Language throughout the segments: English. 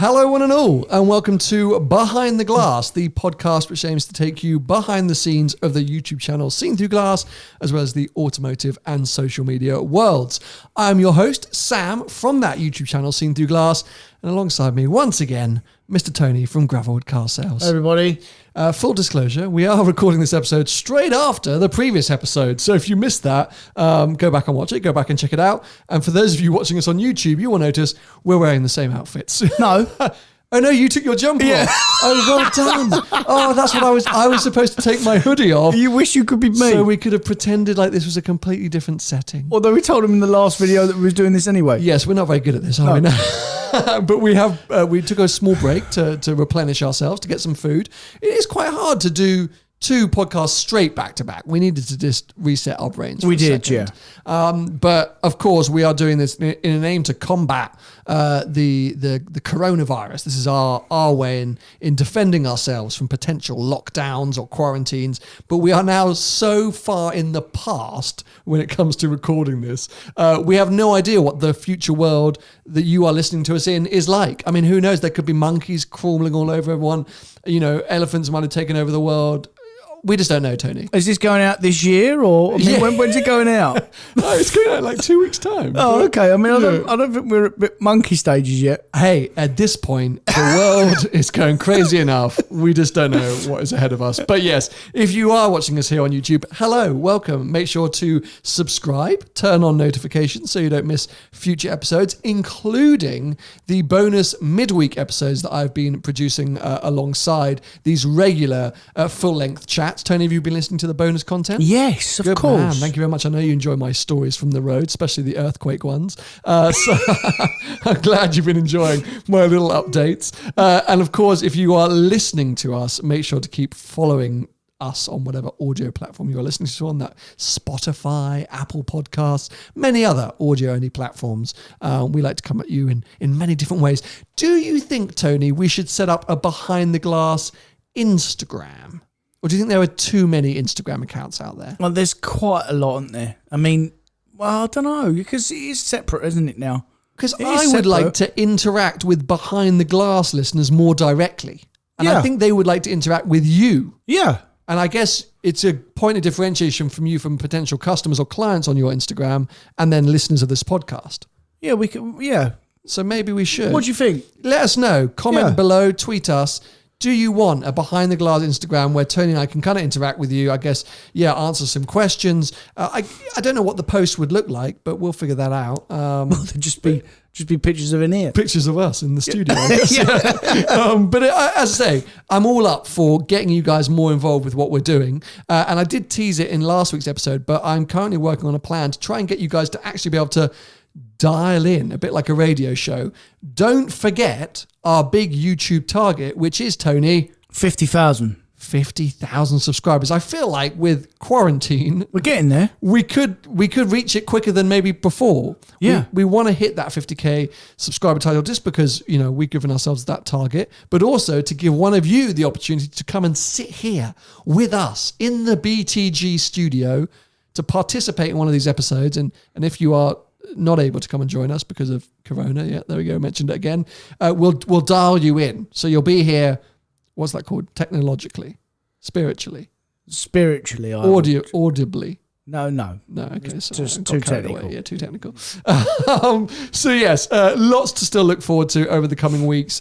Hello one and all, and welcome to Behind the Glass, the podcast which aims to take you behind the scenes of the YouTube channel Seen Through Glass, as well as the automotive and social media worlds. I'm your host, Sam, from that YouTube channel Seen Through Glass, and alongside me, once again, Mr. Tony from DriveTheWorld Car Sales. Hey everybody. Full disclosure, we are recording this episode straight after the previous episode. So if you missed that, go back and watch it, go back and check it out. And for those of you watching us on YouTube, you will notice we're wearing the same outfits. No. Oh no, you took your jumper off. Oh, well done. Oh, that's what I was supposed to take my hoodie off. You wish you could be me. So we could have pretended like this was a completely different setting. Although we told him in the last video that we was doing this anyway. Yes, we're not very good at this, are we? No. But we took a small break to replenish ourselves, to get some food. It is quite hard to do two podcasts straight back to back. We needed to just reset our brains. We did, yeah. But of course, we are doing this in an aim to combat the coronavirus. This is our way in defending ourselves from potential lockdowns or quarantines. But we are now so far in the past when it comes to recording this. We have no idea what the future world that you are listening to us in is like. I mean, who knows? There could be monkeys crawling all over everyone. You know, elephants might have taken over the world. We just don't know, Tony. Is this going out this year, or when's it going out? No, it's going out in like 2 weeks' time. Oh, okay. I mean, I don't think we're at monkey stages yet. Hey, at this point, the world is going crazy enough. We just don't know what is ahead of us. But yes, if you are watching us here on YouTube, hello, welcome. Make sure to subscribe, turn on notifications so you don't miss future episodes, including the bonus midweek episodes that I've been producing alongside these regular full-length chats. Tony, have you been listening to the bonus content? Yes, of Good course. Man. Thank you very much. I know you enjoy my stories from the road, especially the earthquake ones. So I'm glad you've been enjoying my little updates. And of course, if you are listening to us, make sure to keep following us on whatever audio platform you are listening to on that. Spotify, Apple Podcasts, many other audio-only platforms. We like to come at you in many different ways. Do you think, Tony, we should set up a Behind the Glass Instagram? Or do you think there are too many Instagram accounts out there? Well, there's quite a lot, aren't there? I mean, well, I don't know, because it is separate, isn't it, now? Because I would like to interact with Behind the Glass listeners more directly. And I think they would like to interact with you. Yeah. And I guess it's a point of differentiation from you from potential customers or clients on your Instagram and then listeners of this podcast. Yeah, we could, yeah. So maybe we should. What do you think? Let us know. Comment below, tweet us. Do you want a Behind the Glass Instagram where Tony and I can kind of interact with you? I guess, answer some questions. I don't know what the post would look like, but we'll figure that out. Well, there'd just be pictures of an ear. Pictures of us in the studio, I guess. But as I say, I'm all up for getting you guys more involved with what we're doing. And I did tease it in last week's episode, but I'm currently working on a plan to try and get you guys to actually be able to dial in, a bit like a radio show. Don't forget our big YouTube target, which is, Tony, 50,000. 50,000 subscribers. I feel like with quarantine, we're getting there. We could reach it quicker than maybe before. Yeah. We want to hit that 50k subscriber title just because, we've given ourselves that target, but also to give one of you the opportunity to come and sit here with us in the BTG studio to participate in one of these episodes. And if you are not able to come and join us because of Corona. Yeah, there we go. Mentioned it again. We'll dial you in. So you'll be here. What's that called? Technologically, spiritually, audibly. No. Okay, so just too technical. Yeah, too technical. So yes, lots to still look forward to over the coming weeks.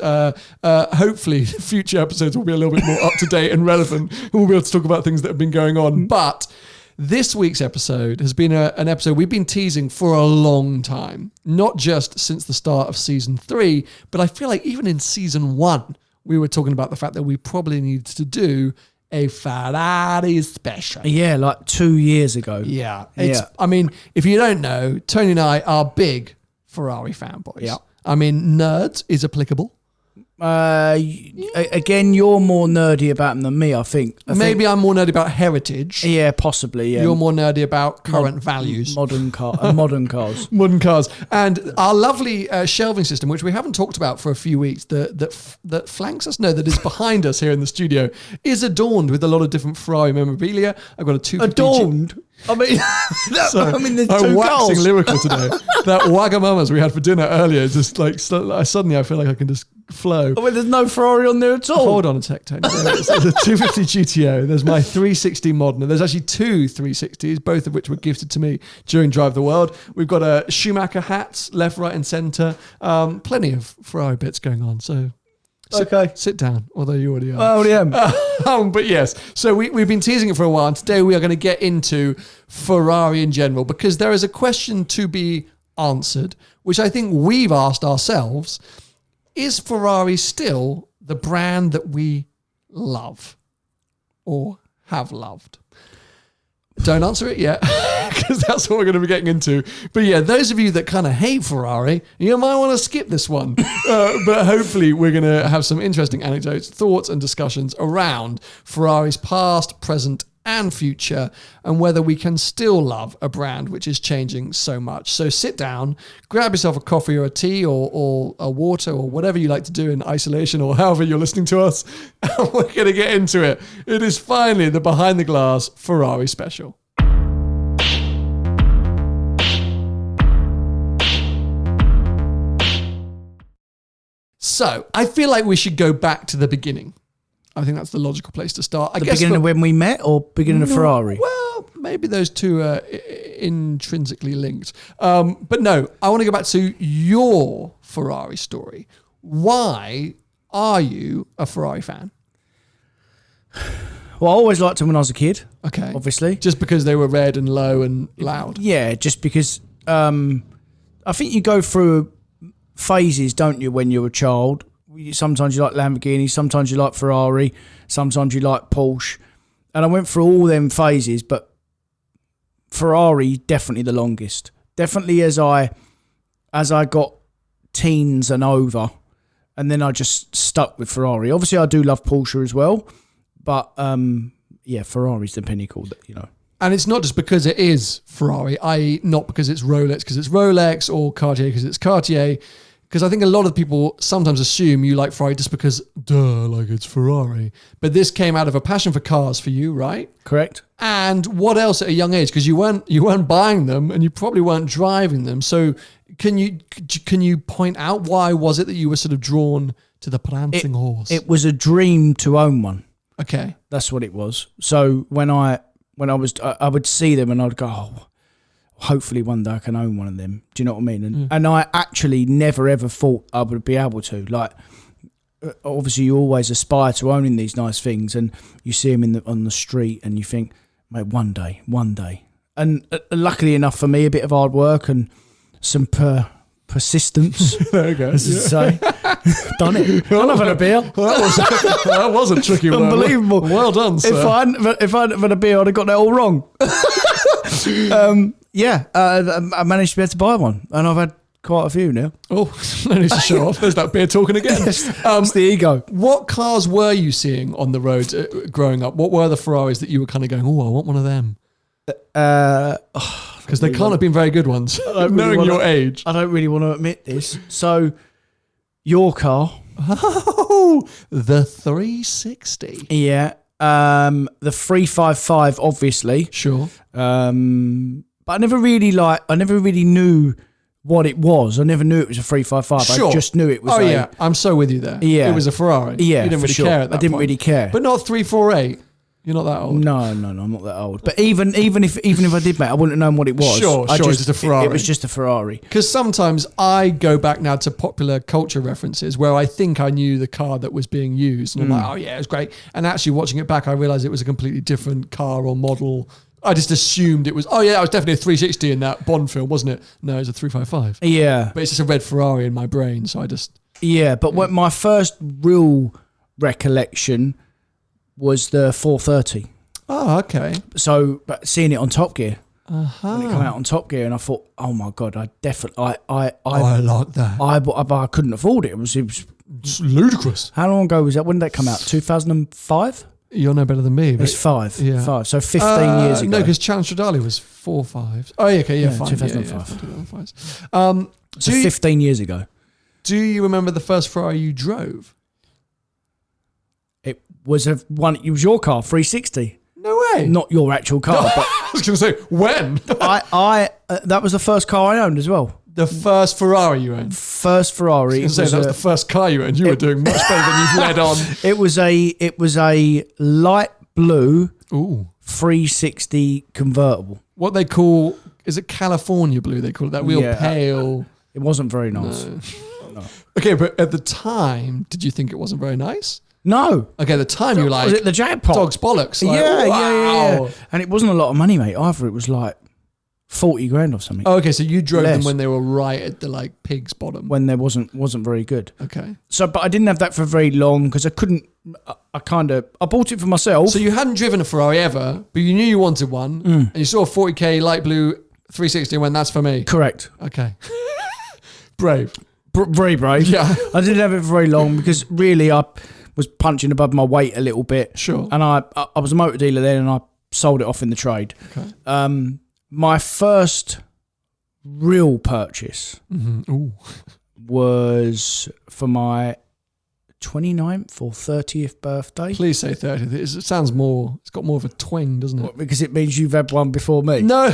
Hopefully, future episodes will be a little bit more up to date and relevant. We'll be able to talk about things that have been going on, but. This week's episode has been an episode we've been teasing for a long time, not just since the start of season 3, but I feel like even in season 1, we were talking about the fact that we probably needed to do a Ferrari special. Yeah, like 2 years ago. Yeah. I mean, if you don't know, Tony and I are big Ferrari fanboys. Yeah. I mean, nerds is applicable. Again, you're more nerdy about them than me, I think. Maybe I'm more nerdy about heritage. Yeah, possibly. Yeah. You're more nerdy about current values. Modern cars. Modern cars. And our lovely shelving system, which we haven't talked about for a few weeks, that flanks us, that is behind us here in the studio, is adorned with a lot of different Ferrari memorabilia. I've got a 250. Adorned? I mean, there's two I'm waxing goals. lyrical today. That Wagamamas we had for dinner earlier, just like suddenly I feel like I can just flow. Oh, wait, there's no Ferrari on there at all. Hold on a sec, Tony. There's a 250 GTO. There's my 360 Modena. There's actually two 360s, both of which were gifted to me during Drive the World. We've got a Schumacher hats, left, right, and centre. Plenty of Ferrari bits going on. So. Sit down, although you already are. I already am. But yes, so we've been teasing it for a while, and today we are going to get into Ferrari in general, because there is a question to be answered, which I think we've asked ourselves. Is Ferrari still the brand that we love or have loved? Don't answer it yet, because that's what we're going to be getting into. But yeah, those of you that kind of hate Ferrari, you might want to skip this one. But hopefully we're going to have some interesting anecdotes, thoughts and discussions around Ferrari's past, present and future, and whether we can still love a brand which is changing so much. So sit down, grab yourself a coffee or a tea or a water or whatever you like to do in isolation or however you're listening to us, and we're going to get into it. It is finally the Behind the Glass Ferrari special. So I feel like we should go back to the beginning. I think that's the logical place to start. The beginning of when we met, or beginning of Ferrari? Well, maybe those two are intrinsically linked. But no, I want to go back to your Ferrari story. Why are you a Ferrari fan? Well, I always liked them when I was a kid. Okay. Obviously. Just because they were red and low and loud? Yeah, just because I think you go through phases, don't you, when you're a child? Sometimes you like Lamborghini, sometimes you like Ferrari, sometimes you like Porsche. And I went through all them phases, but Ferrari definitely the longest. Definitely as I got teens and over, and then I just stuck with Ferrari. Obviously I do love Porsche as well, but yeah, Ferrari's the pinnacle, you know. And it's not just because it is Ferrari, i.e. not because it's Rolex or Cartier because it's Cartier. Because I think a lot of people sometimes assume you like Ferrari just because, like it's Ferrari. But this came out of a passion for cars for you, right? Correct. And what else at a young age? Because you weren't buying them and you probably weren't driving them. So can you point out why was it that you were sort of drawn to the Prancing Horse? It was a dream to own one. Okay. That's what it was. So when I would see them and I'd go, oh, hopefully one day I can own one of them. Do you know what I mean? And I actually never ever thought I would be able to. Like, obviously you always aspire to owning these nice things, and you see them on the street and you think, mate, one day. And luckily enough for me, a bit of hard work and some persistence. There you go. As I say, done it. I'm having a beer. That was a tricky one. Unbelievable. Well done, sir. If I hadn't had a beer, I'd have got that all wrong. I managed to be able to buy one, and I've had quite a few now. Oh, no need to show off. There's that beer talking again. It's the ego. What cars were you seeing on the road growing up? What were the Ferraris that you were kind of going, oh, I want one of them? Because they can't have been very good ones, knowing your age. I don't really want to admit this. So, your car. Oh, the 360. Yeah. The 355, obviously. Sure. But I never really knew what it was. I never knew it was a 355. Sure. I just knew it was. Oh, yeah. I'm so with you there. Yeah. It was a Ferrari. Yeah. You didn't really care at that I didn't point. really care. But not 348. You're not that old. No, I'm not that old. But even if I did, mate, I wouldn't have known what it was. Sure, it's just a Ferrari. It was just a Ferrari. Because sometimes I go back now to popular culture references where I think I knew the car that was being used. And I'm like, oh yeah, it was great. And actually watching it back, I realised it was a completely different car or model. I just assumed it was, oh yeah, it was definitely a 360 in that Bond film, wasn't it? No, it was a 355. Yeah. But it's just a red Ferrari in my brain, so I just... Yeah, but when my first real recollection was the 430. Oh, okay. So, but seeing it on Top Gear, when it came out on Top Gear, and I thought, oh my god, I like that. I couldn't afford it. It was it's ludicrous. How long ago was that? When did that come out? 2005. You're no better than me. It's 5. Yeah. 5. So 15 years ago. No, because Challenge Stradale was 4 5. Oh, yeah, okay, yeah, 5. 2005. Yeah, so 15 years ago. Do you remember the first Ferrari you drove? It was It was your car, 360. No way. Not your actual car, but I was going to say when. I that was the first car I owned as well. The first Ferrari you owned? First Ferrari. That was the first car you owned. You were doing much better than you've led on. It was a light blue 360 convertible. What they call, is it California blue? They call it that real pale. It wasn't very nice. No. Okay, but at the time, did you think it wasn't very nice? No. Okay, at the time you were like, was it the jackpot? Dog's bollocks. Like, yeah. And it wasn't a lot of money, mate, either. It was like 40 grand or something. Oh, okay, so you drove them when they were right at the like pig's bottom. When there wasn't very good. Okay. So, but I didn't have that for very long because I couldn't, I bought it for myself. So you hadn't driven a Ferrari ever, but you knew you wanted one, and you saw a 40k light blue 360 and went, that's for me. Correct. Okay. Brave. Very brave. Yeah. I didn't have it for very long because really I was punching above my weight a little bit. Sure. And I was a motor dealer then and I sold it off in the trade. Okay. My first real purchase was for my 29th or 30th birthday. Please say 30th. It sounds more, it's got more of a twang, doesn't it? What, because it means you've had one before me? No.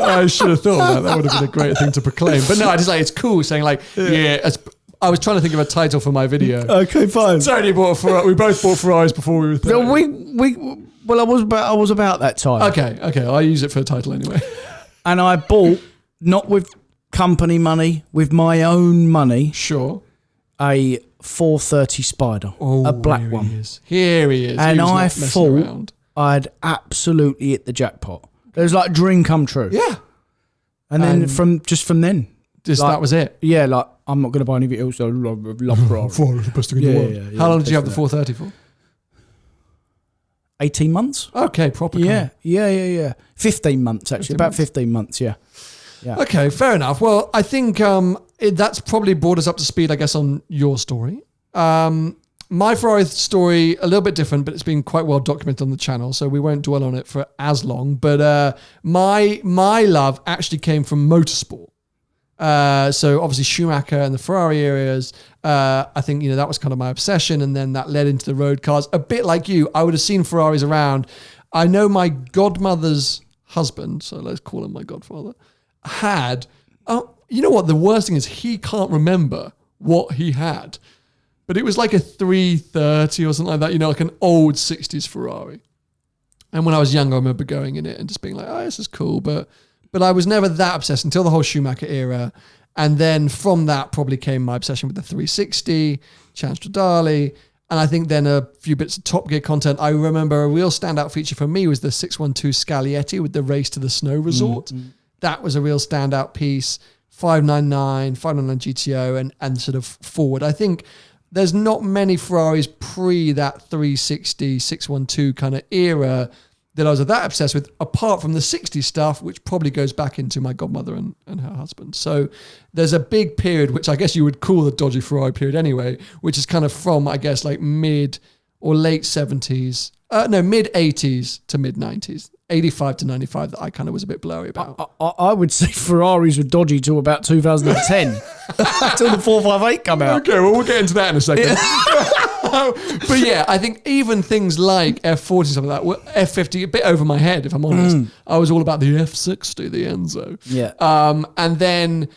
I should have thought that. That would have been a great thing to proclaim. But no, I just like, it's cool saying like, I was trying to think of a title for my video. Okay, fine. Tony bought a Ferrari. We both bought Ferraris before we were 30. Well, I was about that time. Okay. I'll use it for a title anyway. And I bought, not with company money, with my own money. Sure. A 430 Spider, a black one. Here he is. And I thought I'd absolutely hit the jackpot. It was like a dream come true. Yeah. And then from then. That was it? Yeah, like, I'm not going to buy anything else. I love Ferrari. Ferrari's the best thing in the world. Yeah, how long did you have the 430 for? 18 months. Okay, proper car. Yeah. 15 months, actually. About 15 months, yeah. Okay, fair enough. Well, I think that's probably brought us up to speed, I guess, on your story. My Ferrari story, a little bit different, but it's been quite well documented on the channel, so we won't dwell on it for as long. But my love actually came from motorsport. So obviously Schumacher and the Ferrari areas, I think, that was kind of my obsession. And then that led into the road cars. A bit like you, I would have seen Ferraris around. I know my godmother's husband, so let's call him my godfather, had, you know what? The worst thing is he can't remember what he had, but it was like a 330 or something like that, like an old 60s Ferrari. And when I was young, I remember going in it and just being like, oh, this is cool. But I was never that obsessed until the whole Schumacher era. And then from that probably came my obsession with the 360, Chance Stradale. And I think then a few bits of Top Gear content. I remember a real standout feature for me was the 612 Scaglietti with the race to the snow resort. Mm-hmm. That was a real standout piece. 599 GTO and sort of forward. I think there's not many Ferraris pre that 360, 612 kind of era that I was that obsessed with, apart from the 60s stuff, which probably goes back into my godmother and her husband. So there's a big period, which I guess you would call the dodgy Ferrari period anyway, which is kind of from, I guess, like mid or late 70s, mid 80s to mid 90s, 85 to 95 that I kind of was a bit blurry about. I would say Ferraris were dodgy till about 2010, till the 458 come out. Okay, well, we'll get into that in a second. But yeah, I think even things like F40 stuff like that, were F50 a bit over my head, if I'm honest. I was all about the F60, the Enzo. Yeah. And then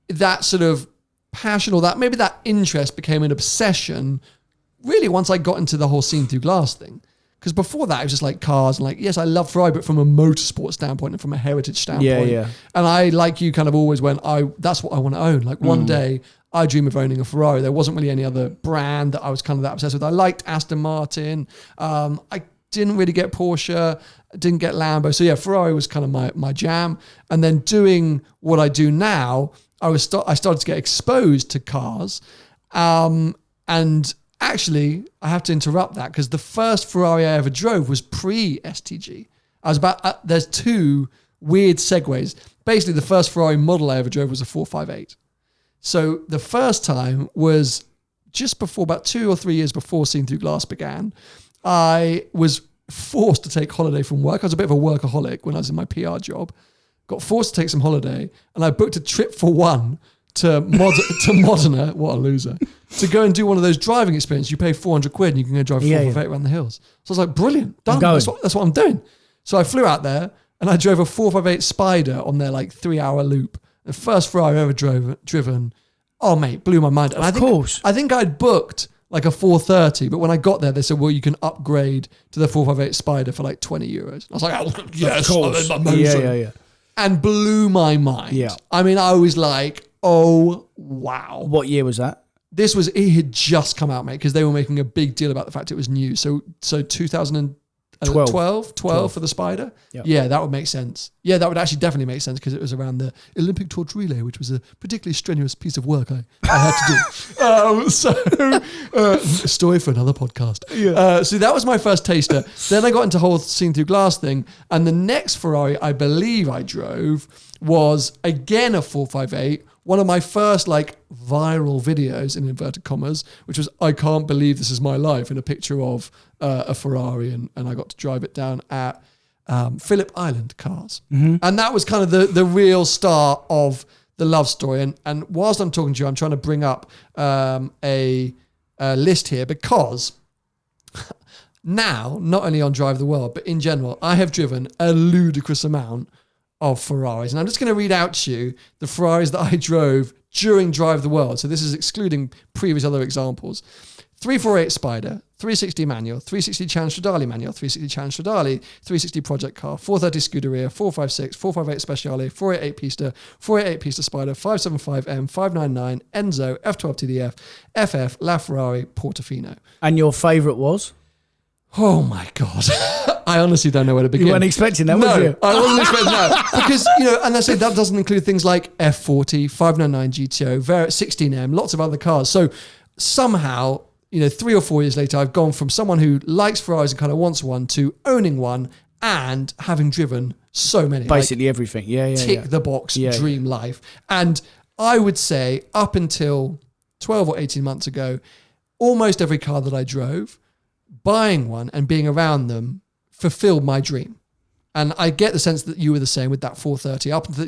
that sort of passion or that maybe that interest became an obsession really once I got into the whole seen through glass thing. Because before that, it was just like cars and like, yes, I love Ferrari, but from a motorsport standpoint and from a heritage standpoint. Yeah. And I, like you, kind of always went, that's what I want to own. Like one day, I dream of owning a Ferrari. There wasn't really any other brand that I was kind of that obsessed with. I liked Aston Martin. I didn't really get Porsche, didn't get Lambo. So yeah, Ferrari was kind of my jam. And then doing what I do now, I started to get exposed to cars. And actually, I have to interrupt that because the first Ferrari I ever drove was pre-STG. There's two weird segues. Basically, the first Ferrari model I ever drove was a 458. So the first time was just before, about 2 or 3 years before Seen Through Glass began. I was forced to take holiday from work. I was a bit of a workaholic when I was in my PR job. Got forced to take some holiday, and I booked a trip for one to Modena. What a loser. To go and do one of those driving experiences. You pay 400 quid and you can go drive 458 around the hills. So I was like, brilliant, done. That's what I'm doing. So I flew out there and I drove a 458 Spider on their like 3-hour loop. The first Ferrari I've ever driven. Oh mate, blew my mind. And I think I'd booked like a 430, but when I got there, they said, well, you can upgrade to the 458 Spider for like 20 euros. I was like, oh, yes, of course. Yeah. And blew my mind. Yeah. I mean, I was like, oh, wow. What year was that? It had just come out, mate, because they were making a big deal about the fact it was new. So 2012 for the Spider? Yep. Yeah, that would make sense. Yeah, that would actually definitely make sense because it was around the Olympic torch relay, which was a particularly strenuous piece of work I had to do. A story for another podcast. Yeah. So that was my first taster. Then I got into whole seen through glass thing. And the next Ferrari I believe I drove was again a 458. One of my first like viral videos in inverted commas, which was, I can't believe this is my life, in a picture of a Ferrari. And I got to drive it down at Phillip Island Cars. Mm-hmm. And that was kind of the real start of the love story. And whilst I'm talking to you, I'm trying to bring up a list here because now, not only on Drive the World, but in general, I have driven a ludicrous amount of Ferraris. And I'm just going to read out to you the Ferraris that I drove during Drive the World. So this is excluding previous other examples. 348 Spider, 360 manual, 360 Challenge Stradale manual, 360 Challenge Stradale, 360 Project Car, 430 Scuderia, 456, 458 Speciale, 488 Pista, 488 Pista Spider, 575M, 599, Enzo, F12 TDF, FF, LaFerrari, Portofino. And your favourite was? Oh my God. I honestly don't know where to begin. You weren't expecting that, no, was you? I wasn't expecting that. Because, and I say that doesn't include things like F40, 599 GTO, 16M, lots of other cars. So somehow, 3 or 4 years later, I've gone from someone who likes Ferraris and kind of wants one to owning one and having driven so many. Basically everything. Yeah. Tick the box, dream life. And I would say up until 12 or 18 months ago, almost every car that I drove, buying one and being around them fulfilled my dream. And I get the sense that you were the same with that 430 up until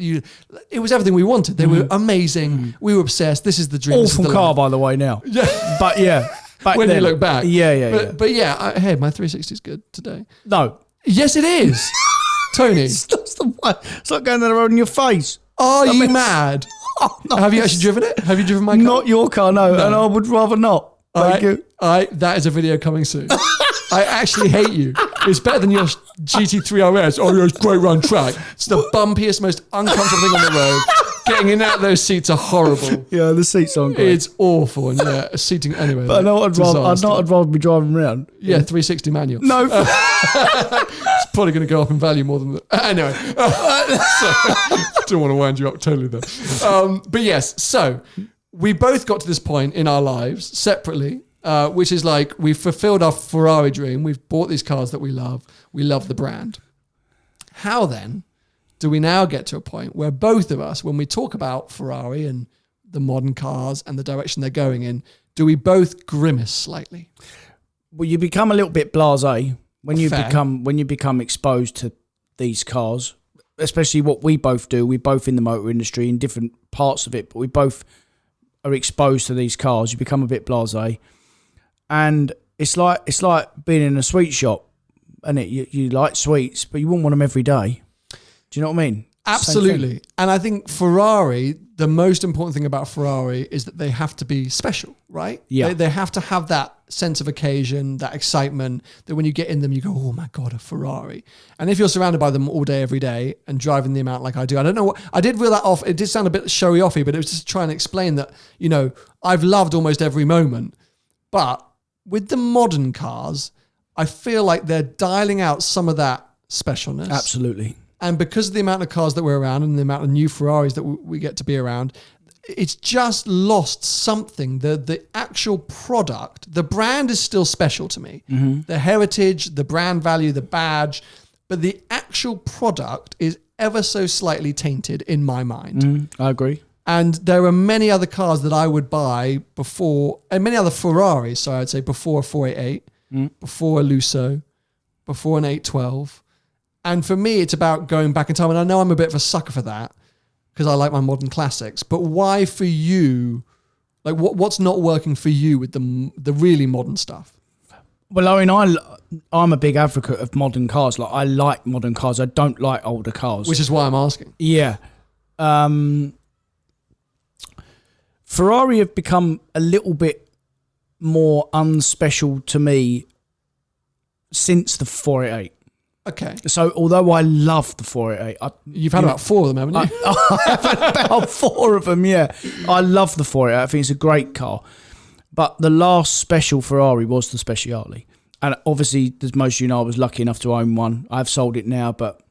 it was everything we wanted. They were amazing. Mm. We were obsessed. This is the dream. Awful car, by the way, now. Yeah. But yeah. When you look back. Yeah. But yeah, hey, my 360 is good today. No. Yes, it is. Tony. It's like going down the road in your face. Are you mad? Oh, no. Have you actually driven it? Have you driven my car? Not your car, no. And I would rather not. Thank you. That is a video coming soon. I actually hate you. It's better than your GT3 RS. Oh, yeah, it's great run track. It's the bumpiest, most uncomfortable thing on the road. Getting in and out of those seats are horrible. Yeah, the seats aren't great. It's awful. And seating anyway. But I'd rather be driving around. Yeah, 360 manual. No. It's probably going to go up in value more than that. Anyway. Don't want to wind you up totally there. But yes, so we both got to this point in our lives separately, which is like we've fulfilled our Ferrari dream. We've bought these cars that we love. We love the brand. How then do we now get to a point where both of us, when we talk about Ferrari and the modern cars and the direction they're going in, do we both grimace slightly? Well, you become a little bit blasé when you become exposed to these cars, especially what we both do. We're both in the motor industry in different parts of it, but we both are exposed to these cars. You become a bit blasé, and it's like being in a sweet shop, and you like sweets, but you wouldn't want them every day. Do you know what I mean? Absolutely. And I think Ferrari, the most important thing about Ferrari is that they have to be special, right? Yeah. They have to have that sense of occasion, that excitement, that when you get in them, you go, oh my God, a Ferrari. And if you're surrounded by them all day, every day, and driving the amount like I do, I don't know what, I did reel that off. It did sound a bit showy-offy, but it was just trying to explain that, I've loved almost every moment. But with the modern cars, I feel like they're dialing out some of that specialness. Absolutely. And because of the amount of cars that we're around and the amount of new Ferraris that we get to be around, it's just lost something. The actual product, the brand is still special to me. Mm-hmm. The heritage, the brand value, the badge, but the actual product is ever so slightly tainted in my mind. I agree. And there are many other cars that I would buy before, and many other Ferraris, so I'd say before a 488, before a Lusso, before an 812. And for me, it's about going back in time. And I know I'm a bit of a sucker for that because I like my modern classics. But why for you, like what's not working for you with the really modern stuff? Well, I mean, I'm a big advocate of modern cars. Like, I like modern cars. I don't like older cars. Which is why I'm asking. Yeah. Ferrari have become a little bit more unspecial to me since the 488. Okay. So although I love the 488, You've had about 4 of them, haven't you? I've had about 4 of them, yeah. I love the 488. I think it's a great car. But the last special Ferrari was the Speciale. And obviously, as most of you know, I was lucky enough to own one. I've sold it now, but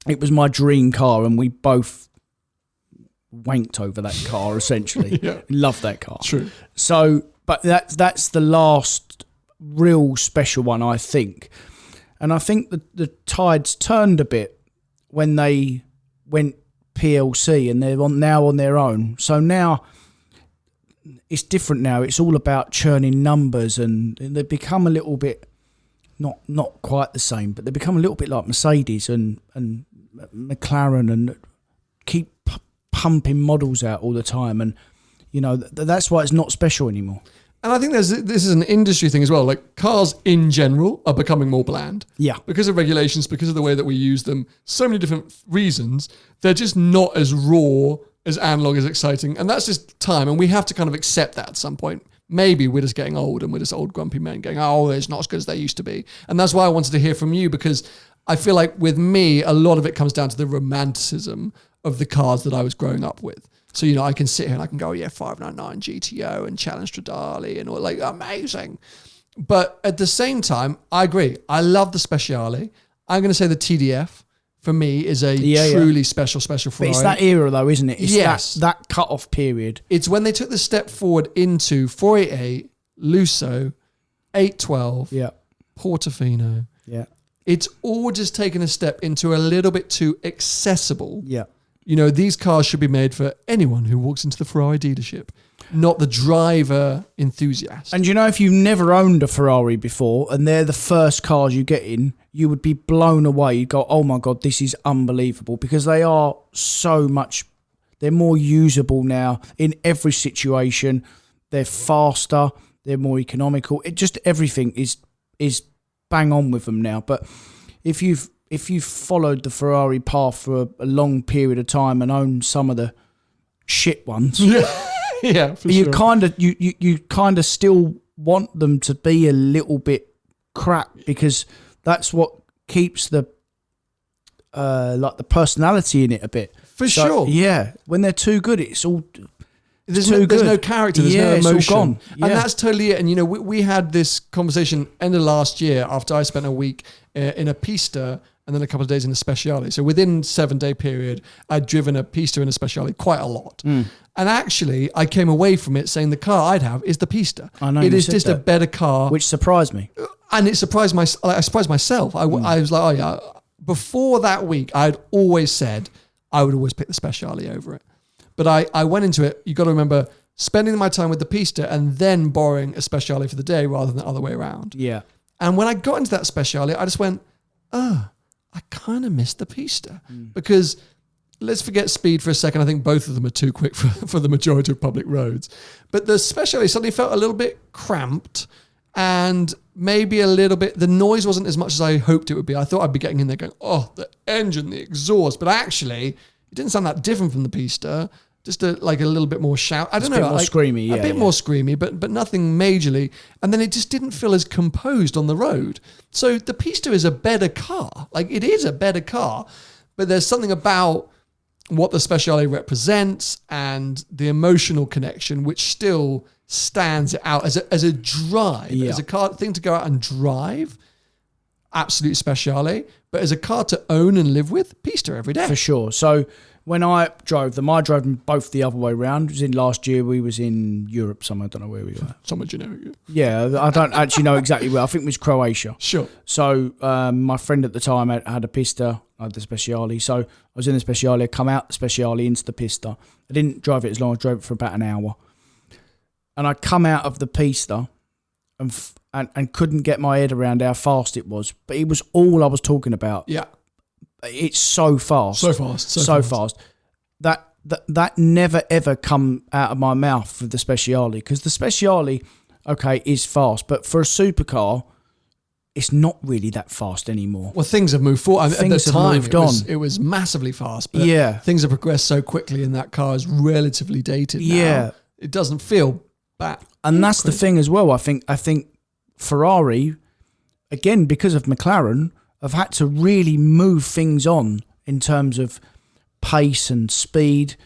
it was my dream car, and we both wanked over that car, essentially. Yeah. Love that car. True. So, but that's the last real special one, I think. And I think the tides turned a bit when they went PLC, and they're now on their own. So now it's different now. It's all about churning numbers, and they become a little bit, not quite the same, but they become a little bit like Mercedes and McLaren, and keep pumping models out all the time. And, you know, that's why it's not special anymore. And I think this is an industry thing as well. Like, cars in general are becoming more bland. Yeah. Because of regulations, because of the way that we use them, so many different reasons, they're just not as raw, as analog, as exciting. And that's just time. And we have to kind of accept that at some point. Maybe we're just getting old, and we're just old grumpy men going, oh, it's not as good as they used to be. And that's why I wanted to hear from you, because I feel like with me, a lot of it comes down to the romanticism of the cars that I was growing up with. So, you know, I can sit here and I can go, yeah, 599 GTO and Challenge Stradale and all, like, amazing. But at the same time, I agree. I love the Speciale. I'm going to say the TDF for me is a truly special Ferrari. But it's that era though, isn't it? It's yes. that cut-off period. It's when they took the step forward into 488, Lusso, 812, Portofino. Yeah. It's all just taken a step into a little bit too accessible. Yeah. You know, these cars should be made for anyone who walks into the Ferrari dealership, not the driver enthusiast. And you know, if you've never owned a Ferrari before and they're the first cars you get in, you would be blown away. You'd go, oh my God, this is unbelievable, because they are so much, they're more usable now in every situation. They're faster, they're more economical. It just, everything is bang on with them now. But if you've followed the Ferrari path for a long period of time and owned some of the shit ones, yeah, for you sure. you kind of still want them to be a little bit crap, because that's what keeps the like the personality in it a bit. For sure. Yeah, when they're too good, it's all. There's no character, there's no emotion. It's all gone. Yeah. And that's totally it. And, you know, we had this conversation end of last year after I spent a week in a Pista and then a couple of days in a Speciale. So within 7-day period, I'd driven a Pista and a Speciale quite a lot. And actually, I came away from it saying the car I'd have is the Pista. I know. It is just a better car. Which surprised me. And it surprised I surprised myself. I was like, oh yeah. Before that week, I'd always said I would always pick the Speciale over it. But I went into it, you got to remember, spending my time with the Pista and then borrowing a Speciale for the day rather than the other way around. Yeah. And when I got into that Speciale, I just went, I kind of miss the Pista. Because let's forget speed for a second. I think both of them are too quick for the majority of public roads. But the Speciale suddenly felt a little bit cramped, and maybe a little bit, the noise wasn't as much as I hoped it would be. I thought I'd be getting in there going, oh, the engine, the exhaust. But actually, it didn't sound that different from the Pista. Just a little bit more shout. I don't know. A bit more screamy, a bit more screamy, but nothing majorly. And then it just didn't feel as composed on the road. So the Pista is a better car. Like, it is a better car. But there's something about what the Speciale represents and the emotional connection, which still stands it out as a drive, as a car thing to go out and drive. Absolute Speciale. But as a car to own and live with, Pista every day. For sure. So when I drove them both the other way around. It was in last year. We was in Europe somewhere. I don't know where we were. Somewhere generic. Yeah, I don't actually know exactly where. I think it was Croatia. Sure. So my friend at the time had a Pista. I had the Speciale. So I was in the Speciale. I come out the Speciale into the Pista. I didn't drive it as long. I drove it for about an hour. And I come out of the Pista and couldn't get my head around how fast it was. But it was all I was talking about. Yeah. It's so fast. So fast. So fast. That never ever come out of my mouth with the Speciale, because the Speciale, okay, is fast, but for a supercar, it's not really that fast anymore. Well, things have moved forward. At the Things have time, moved on. it was massively fast, but Yeah. things have progressed so quickly, and that car is relatively dated now. Yeah. It doesn't feel bad. And that's the thing as well. I think Ferrari, again, because of McLaren, have had to really move things on in terms of pace and speed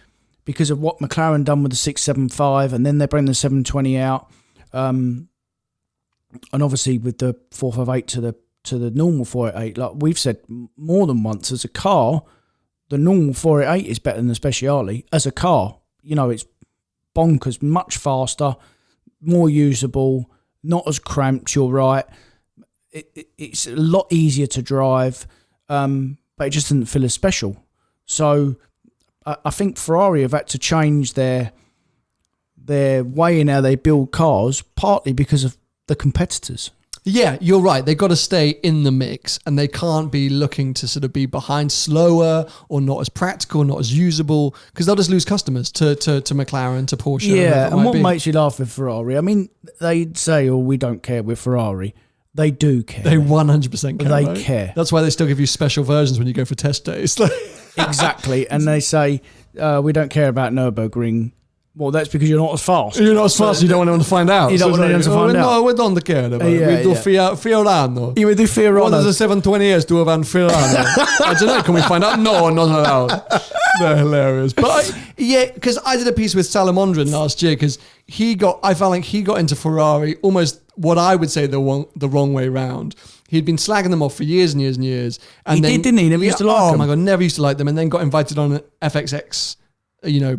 because of what McLaren done with the 675, and then they bring the 720 out. And obviously with the 458 to the normal 488, like we've said more than once, as a car, the normal 488 is better than the Speciale. As a car, it's bonkers, much faster, more usable, not as cramped. You're right. It's a lot easier to drive, but it just didn't feel as special. So I think Ferrari have had to change their way in how they build cars, partly because of the competitors. Yeah, you're right. They've got to stay in the mix, and they can't be looking to sort of be behind, slower, or not as practical, not as usable, because they'll just lose customers to McLaren, to Porsche. Yeah, and what makes you laugh with Ferrari? I mean, they say, "Oh, we don't care with Ferrari." They do care. They 100% care. They right? care. That's why they still give you special versions when you go for test days. Exactly, and they say we don't care about Nürburgring. Well, that's because you're not as fast. You're not as fast, so you don't want anyone to find out. You don't want anyone to find out. No, we don't care about it. We do Fiorano. We do Fiorano. What does a 720S do about Fiorano? I don't know. Can we find out? No, not allowed. They're hilarious. But because I did a piece with Salamondrin last year, because I felt like he got into Ferrari almost what I would say the wrong way round. He'd been slagging them off for years and years and years. And he did, didn't he? Never used to like them. Oh my God, never used to like them. And then got invited on an FXX,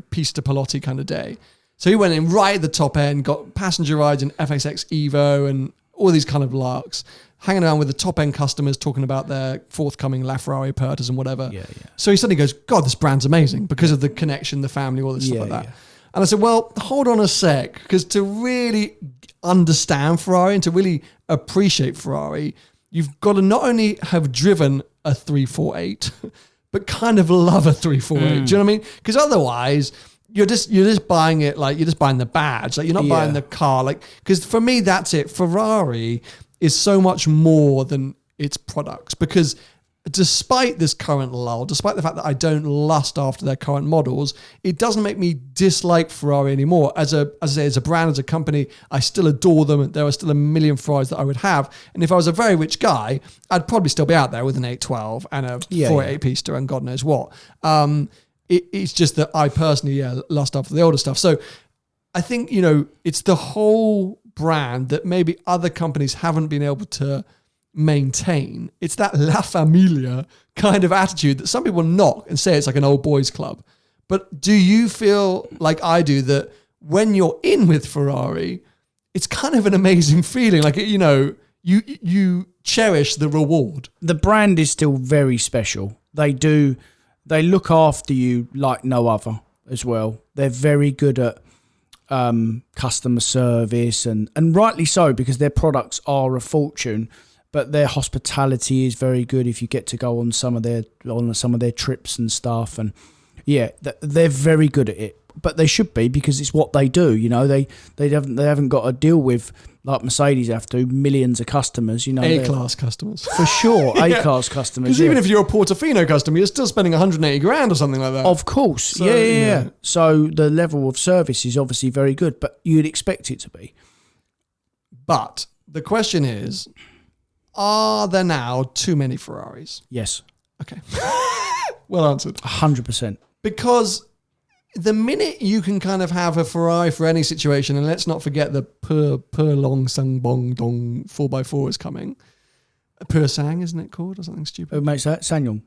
Pista Pelotti kind of day. So he went in right at the top end, got passenger rides in FXX Evo and all these kind of larks, hanging around with the top end customers, talking about their forthcoming LaFerrari Pertas and whatever. Yeah. So he suddenly goes, God, this brand's amazing because of the connection, the family, all this stuff like that. Yeah. And I said, well, hold on a sec, because to really understand Ferrari and to really appreciate Ferrari, you've got to not only have driven a 348, but kind of love a 348. Do you know what I mean? Because otherwise, you're just buying it like you're just buying the badge. Like you're not buying the car. Like, because for me, that's it. Ferrari is so much more than its products, because despite this current lull, despite the fact that I don't lust after their current models, it doesn't make me dislike Ferrari anymore. As a brand, as a company, I still adore them. There are still a million Ferraris that I would have. And if I was a very rich guy, I'd probably still be out there with an 812 and a 488 Pista and God knows what. It's just that I personally lust after the older stuff. So I think, it's the whole brand that maybe other companies haven't been able to maintain. It's that La Familia kind of attitude that some people knock and say it's like an old boys club. But do you feel like I do that when you're in with Ferrari, it's kind of an amazing feeling? Like, you cherish the reward. The brand is still very special. They look after you like no other as well. They're very good at customer service and rightly so, because their products are a fortune. But their hospitality is very good if you get to go on some of their trips and stuff. And they're very good at it. But they should be, because it's what they do. They haven't got to deal with, like Mercedes have to, millions of customers. A-class customers for sure. A-class customers. Because even if you're a Portofino customer, you're still spending 180 grand or something like that. Of course, so, yeah. So the level of service is obviously very good, but you'd expect it to be. But the question is, are there now too many Ferraris? Yes. Okay. Well answered. 100%. Because the minute you can kind of have a Ferrari for any situation, and let's not forget the per long sang bong dong 4x4 is coming. Per sang, isn't it called, or something stupid? Who makes that? Sanyong.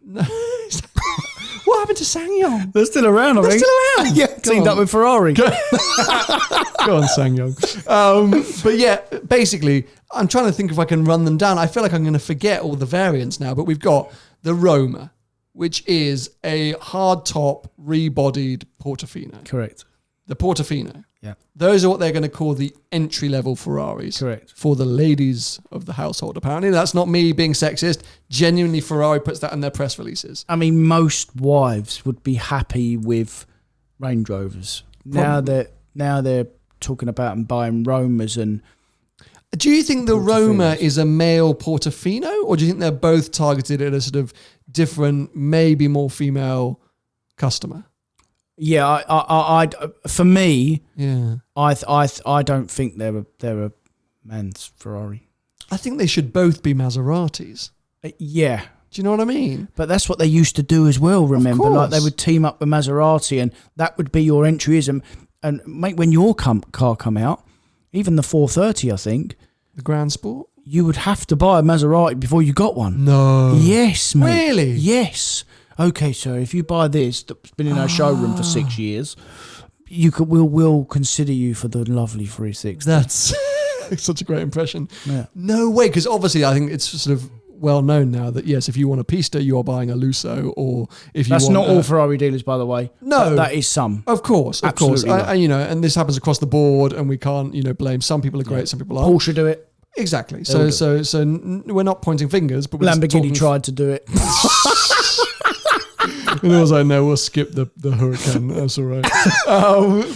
What happened to Sanyong? They're still around, I think. They're still around. Yeah, teamed up with Ferrari. Go on, Sanyong. But basically, I'm trying to think if I can run them down. I feel like I'm going to forget all the variants now, but we've got the Roma, which is a hard-top, rebodied Portofino. Correct. The Portofino. Yeah. Those are what they're going to call the entry-level Ferraris. Correct. For the ladies of the household, apparently. That's not me being sexist. Genuinely, Ferrari puts that in their press releases. I mean, most wives would be happy with Range Rovers. Now they're talking about and buying Romas and... Do you think the Roma is a male Portofino, or do you think they're both targeted at a sort of different, maybe more female customer? Yeah, I for me, Yeah, I don't think they're a man's Ferrari. I think they should both be Maseratis. Yeah. Do you know what I mean? But that's what they used to do as well, remember? Like they course. would team up with Maserati and that would be your entryism. And mate, when your car come out, even the 430, I think, The Grand Sport? you would have to buy a Maserati before you got one. No. Yes, mate. Really? Yes. Okay, so if you buy this that's been in our showroom for 6 years, we'll consider you for the lovely 360. That's such a great impression. Yeah. No way, because obviously I think it's sort of well known now that yes, if you want a Pista, you are buying a Lusso, or if you That's want not all Ferrari dealers, by the way. No. That is some. Of course. Absolutely right. And this happens across the board, and we can't, blame. Some people are great, some people aren't. Porsche do it. Exactly. They'll So we're not pointing fingers, but we're just Lamborghini talking. tried to do it. And I was like, no, we'll skip the Huracan. That's all right.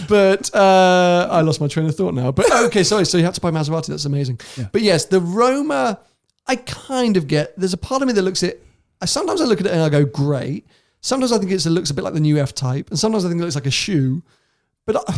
But I lost my train of thought now. But okay, sorry. So you have to buy Maserati. That's amazing. Yeah. But yes, the Roma, I kind of get. There's a part of me that looks at. Sometimes I look at it and I go, great. Sometimes I think it looks a bit like the new F-Type, and sometimes I think it looks like a shoe. But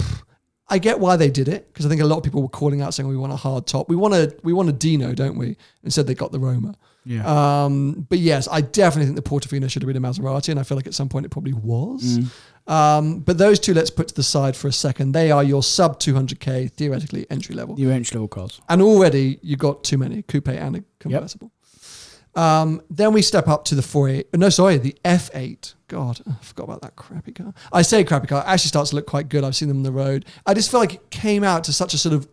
I get why they did it, because I think a lot of people were calling out saying we want a hard top. We want a Dino, don't we? Instead they got the Roma. Yeah. But yes, I definitely think the Portofino should have been a Maserati, and I feel like at some point it probably was. But those two, let's put to the side for a second. They are your sub 200k, theoretically entry level. Your entry level cars. And already you got too many, coupe and a convertible. Then we step up to the the F8. God, I forgot about that crappy car. I say crappy car. It actually starts to look quite good. I've seen them on the road. I just feel like it came out to such a sort of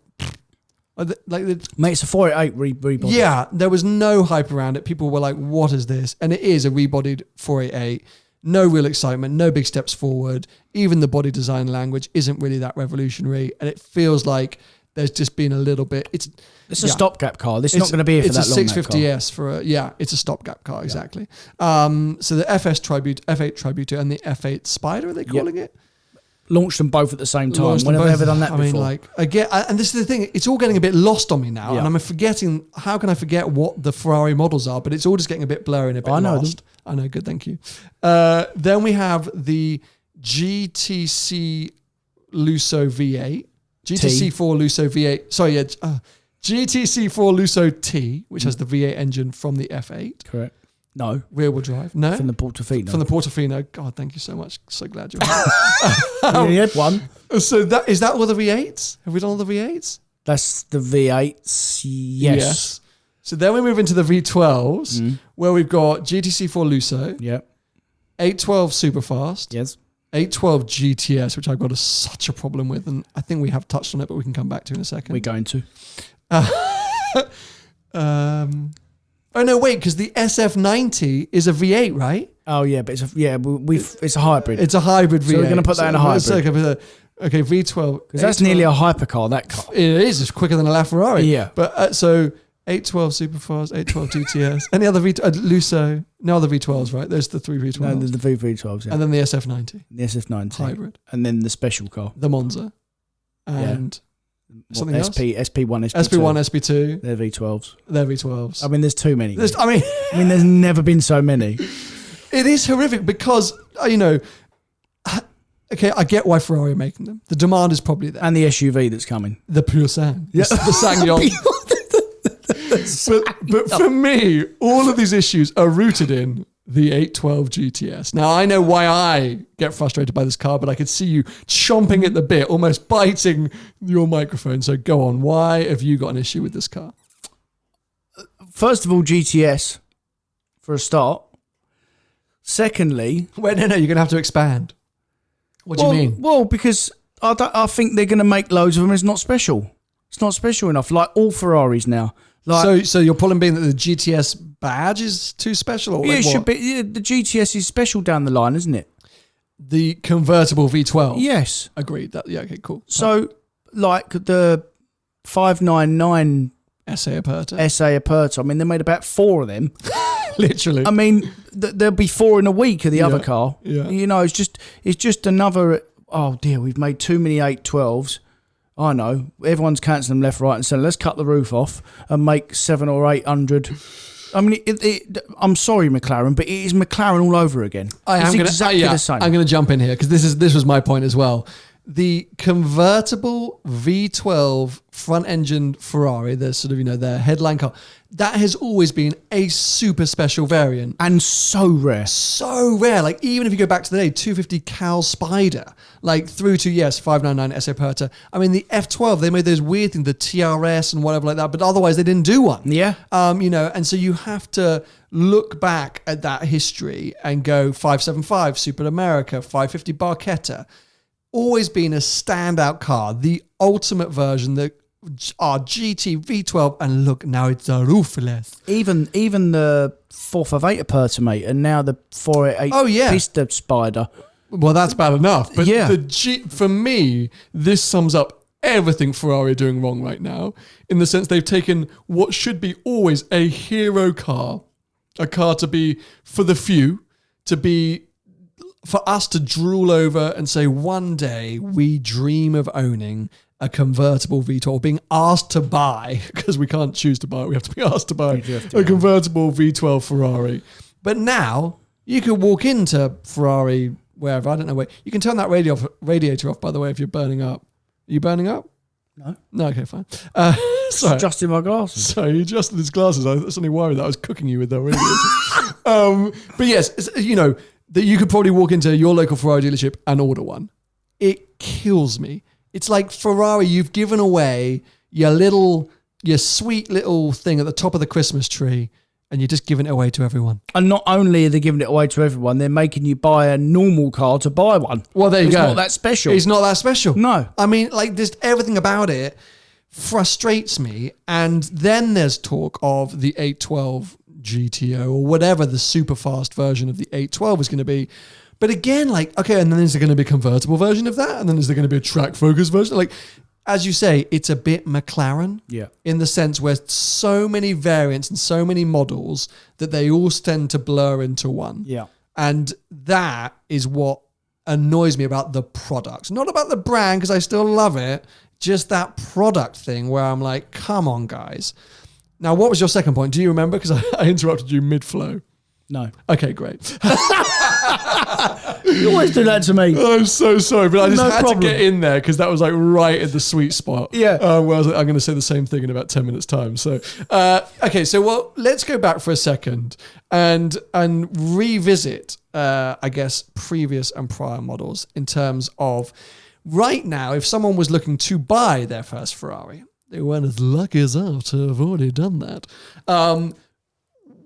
Mate, it's a 488 rebody. Yeah, there was no hype around it. People were like, what is this? And it is a rebodied 488. No real excitement, no big steps forward. Even the body design language isn't really that revolutionary. And it feels like there's just been a little bit. It's a stopgap car. This is not going to be here for that long. It's a 650S for it's a stopgap car, exactly. So the F8 Tributo and the F8 Spider, are they calling it? Launched them both at the same time. When have they ever done that before? And this is the thing, it's all getting a bit lost on me now, and I'm forgetting, how can I forget what the Ferrari models are, but it's all just getting a bit blurry and a bit lost. I know, good, thank you. Then we have the GTC Lusso V8, GTC4 Lusso V8, GTC4 Lusso T, which has the V8 engine from the F8. Correct. No. Rear wheel drive. No. From the Portofino. From the Portofino. God, thank you so much. So glad you're You only had one. So is that all the V8s? Have we done all the V8s? That's the V8s. Yes. So then we move into the V12s, where we've got GTC4 Lusso, Yep. 812 Superfast, Yes. 812 GTS, which I've got such a problem with, and I think we have touched on it, but we can come back to in a second. We're going to. Oh no, wait, because the SF90 is a V8, right? Oh yeah, but it's a hybrid. It's a hybrid V8. So we're going to put that in a hybrid. Okay, V12. Because that's nearly a hypercar, that car. It is. It's quicker than a LaFerrari. Yeah. But so 812 Superfast, 812 GTS, any other Lusso, no other V12s, right? There's the three V12s. No, there's the V12s, yeah. And then the SF90. The SF90. Hybrid. And then the special car. The Monza. And something else? SP1, SP2. SP1, SP2. They're V12s. They're V12s. I mean, there's too many. There's never been so many. It is horrific because, okay, I get why Ferrari are making them. The demand is probably there. And the SUV that's coming. The Pure Sang. Yeah. The Sangyon. but for me, all of these issues are rooted in the 812 GTS. Now, I know why I get frustrated by this car, but I could see you chomping at the bit, almost biting your microphone. So go on. Why have you got an issue with this car? First of all, GTS, for a start. Secondly... Wait, no, you're going to have to expand. What do you mean? Well, because I think they're going to make loads of them. It's not special. It's not special enough, like all Ferraris now. So your problem being that the GTS badge is too special? Or it should be. Yeah, the GTS is special down the line, isn't it? The convertible V12? Yes. Agreed. Okay, cool. So, like the 599 SA Aperta. I mean, they made about 4 of them. Literally. I mean, there'll be 4 in a week of the other car. Yeah. It's just another. Oh dear, we've made too many 812s. I know. Everyone's cancelling them left, right, and centre. Let's cut the roof off and make 700 or 800. I mean, I'm sorry, McLaren, but it is McLaren all over again. It's exactly the same. I'm going to jump in here because this was my point as well. The convertible V12 front-engined Ferrari, the sort of, their headline car, that has always been a super special variant. And so rare. So rare. Like, even if you go back to the day, 250 Cal Spider, like through to, 599 S.A. Perta. I mean, the F12, they made those weird things, the TRS and whatever like that, but otherwise they didn't do one. Yeah. And so you have to look back at that history and go 575 Super America, 550 Barchetta. Always been a standout car, the ultimate version, our GT V12, and look, now it's a roofless. Even the 458 Aperta, mate, and now the 488 Pista Spider. Well, that's bad enough. But yeah. For me, this sums up everything Ferrari are doing wrong right now, in the sense they've taken what should be always a hero car, a car to be for the few, for us to drool over and say, one day we dream of owning a convertible V12, being asked to buy, because we can't choose to buy it, we have to be asked to buy a convertible V12 Ferrari. But now you could walk into Ferrari, wherever, I don't know where, you can turn that radiator off, by the way, if you're burning up. Are you burning up? No. No, okay, fine. Sorry. Adjusting my glasses. Sorry, you adjusted his glasses. I was suddenly worried that I was cooking you with the radiator. But yes, that you could probably walk into your local Ferrari dealership and order one. It kills me. It's like, Ferrari, you've given away your sweet little thing at the top of the Christmas tree, and you're just giving it away to everyone. And not only are they giving it away to everyone, they're making you buy a normal car to buy one. Well, there you go. It's not that special. It's not that special. No. I mean, like, just everything about it frustrates me. And then there's talk of the 812 GTO or whatever the super fast version of the 812 is going to be. But again, like, okay, and then is there going to be a convertible version of that? And then is there going to be a track focus version? Like, as you say, it's a bit McLaren. Yeah. In the sense where so many variants and so many models that they all tend to blur into one. Yeah. And that is what annoys me about the product. Not about the brand, because I still love it. Just that product thing where I'm like, come on, guys. Now, what was your second point? Do you remember? Because I interrupted you mid-flow. No. Okay, great. You always do that to me. I'm so sorry, but I just had to get in there because that was like right at the sweet spot. Yeah. Where I was like, I'm going to say the same thing in about 10 minutes time. So, okay. So, well, let's go back for a second and revisit, I guess, previous and prior models in terms of right now, if someone was looking to buy their first Ferrari, they weren't as lucky as us to have already done that.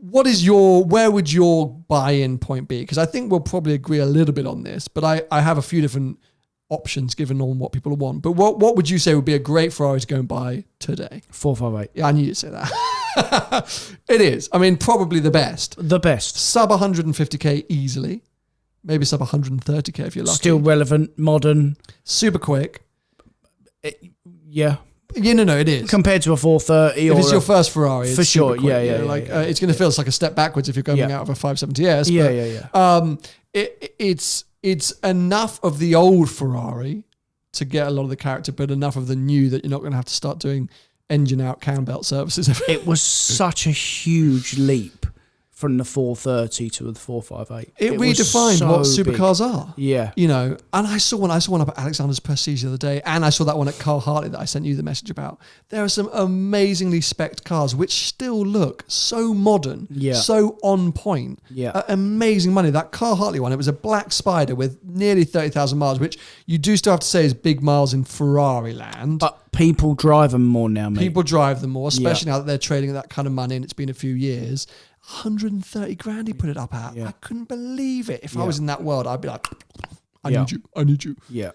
Where would your buy-in point be? Because I think we'll probably agree a little bit on this, but I have a few different options given on what people want. But what would you say would be a great Ferrari to go and buy today? 458. Yeah, I knew you'd say that. It is. I mean, probably the best. The best. Sub 150k easily. Maybe sub 130k if you're lucky. Still relevant, modern. Super quick. Yeah. Yeah, no, it is. Compared to a 430 if it's your first Ferrari, it's for sure. Quick, Yeah. It's going to feel like a step backwards if you're going out of a 570S. It's enough of the old Ferrari to get a lot of the character, but enough of the new that you're not going to have to start doing engine out cam belt services. It was such a huge leap from the 430 to the 458. It redefined what supercars are. Yeah. And I saw one up at Alexander's Prestige the other day, and I saw that one at Carl Hartley that I sent you the message about. There are some amazingly spec'd cars which still look so modern, so on point, amazing money. That Carl Hartley one, it was a black Spider with nearly 30,000 miles, which you do still have to say is big miles in Ferrari land. But people drive them more now, mate. People drive them more, especially now that they're trading at that kind of money and it's been a few years. 130 grand he put it up at. I couldn't believe it. If I was in that world, I'd be like, I need you. Yeah.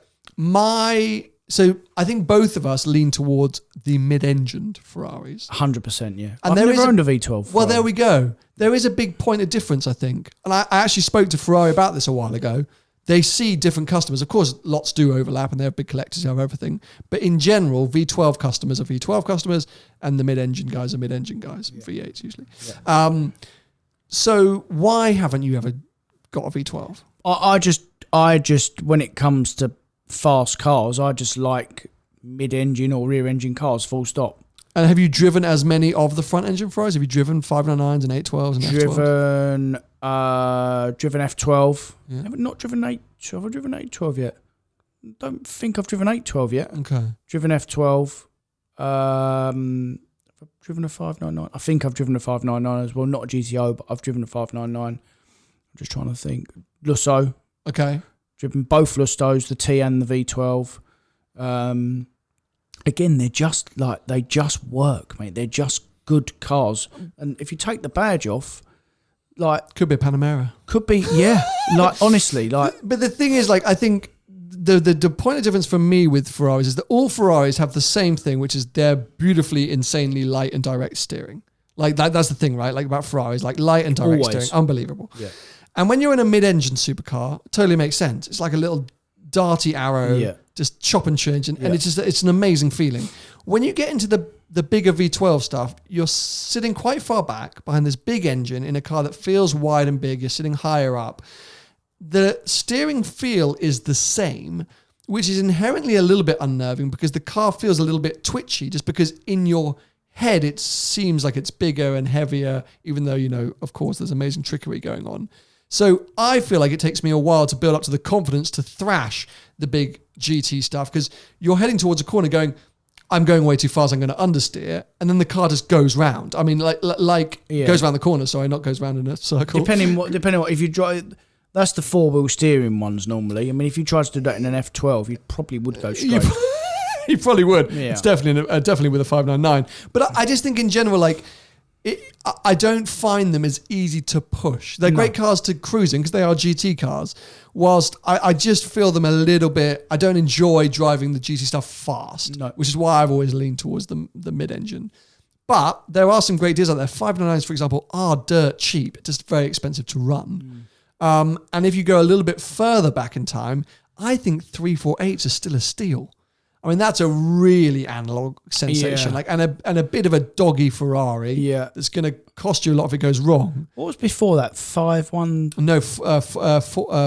So I think both of us lean towards the mid-engined Ferraris. 100%, yeah. And I've never owned a V12. Well, there we go. There is a big point of difference, I think. And I actually spoke to Ferrari about this a while ago. They see different customers. Of course, lots do overlap and they're big collectors who have everything. But in general, V12 customers are V12 customers and the mid-engine guys are mid-engine guys, V8s usually. Yeah. So why haven't you ever got a V12? I just, when it comes to fast cars, I just like mid-engine or rear-engine cars, full stop. And have you driven as many of the front-engine Ferraris? Have you driven 599s and 812s and F12s? Driven F12. Yeah. Not driven 812. Have I driven 812 yet? Don't think I've driven 812 yet. Okay. Driven F12. I've driven a 599. I think I've driven a 599 as well. Not a GTO, but I've driven a 599. I'm just trying to think. Lusso. Okay. Driven both Lustos, the T and the V12. Again, they just work, mate. They're just good cars. And if you take the badge off, like, could be a Panamera. Could be, yeah. Like, honestly, like. But the thing is, like, I think the point of difference for me with Ferraris is that all Ferraris have the same thing, which is they're beautifully, insanely light and direct steering. Like that's the thing, right? Like about Ferraris, like light and direct steering, unbelievable. Yeah. And when you're in a mid-engine supercar, it totally makes sense. It's like a little darty arrow, just chop and change, and it's an amazing feeling. When you get into the bigger V12 stuff, you're sitting quite far back behind this big engine in a car that feels wide and big. You're sitting higher up. The steering feel is the same, which is inherently a little bit unnerving because the car feels a little bit twitchy just because in your head it seems like it's bigger and heavier, even though, you know, of course, there's amazing trickery going on. So I feel like it takes me a while to build up to the confidence to thrash the big GT stuff because you're heading towards a corner going, I'm going way too fast, I'm going to understeer. And then the car just goes round. I mean, goes around the corner, sorry, not goes round in a circle. Depending what, if you drive, that's the four-wheel steering ones normally. I mean, if you tried to do that in an F12, you probably would go straight. You probably would. Yeah. It's definitely with a 599. But I just think in general, like, I don't find them as easy to push. They're great cars to cruising because they are GT cars. Whilst I just feel them a little bit, I don't enjoy driving the GT stuff fast, which is why I've always leaned towards the mid-engine. But there are some great deals out there. 599s, for example, are dirt cheap, just very expensive to run. And if you go a little bit further back in time, I think 348s are still a steal. I mean, that's a really analog sensation, and a bit of a doggy Ferrari. Yeah, that's going to cost you a lot if it goes wrong. What was before that? 5.1? No,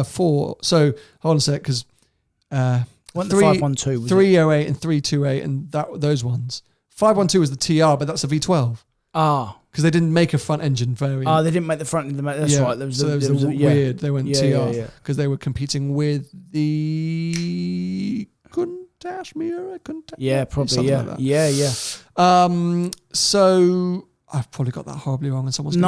4. So hold on a sec, because 512 308 and 328 and those ones. 512 was the TR, but that's a V12. Because they didn't make a front engine variant. They didn't make the front engine. That's right. There was weird. They went TR because they were competing with the Cashmere, probably, like that. So I've probably got that horribly wrong, and someone's you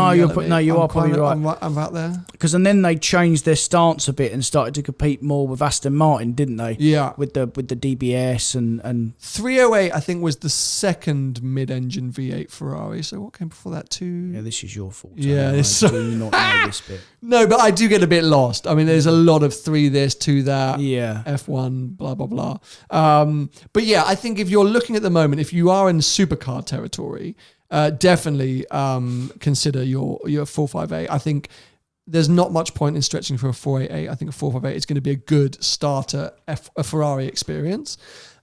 are probably right. I'm right there. Because and then they changed their stance a bit and started to compete more with Aston Martin, didn't they? Yeah, with the DBS and 308. I think was the second mid-engine V8 Ferrari. So what came before that? Yeah, this is your fault. Yeah, I do not know this bit. No, but I do get a bit lost. I mean, there's a lot of 3 this, 2 that. Yeah, F1, blah blah blah. But yeah, I think if you're looking at the moment, if you are in supercar territory. Definitely consider your 458. I think there's not much point in stretching for a 488. I think a 458 is going to be a good starter a Ferrari experience.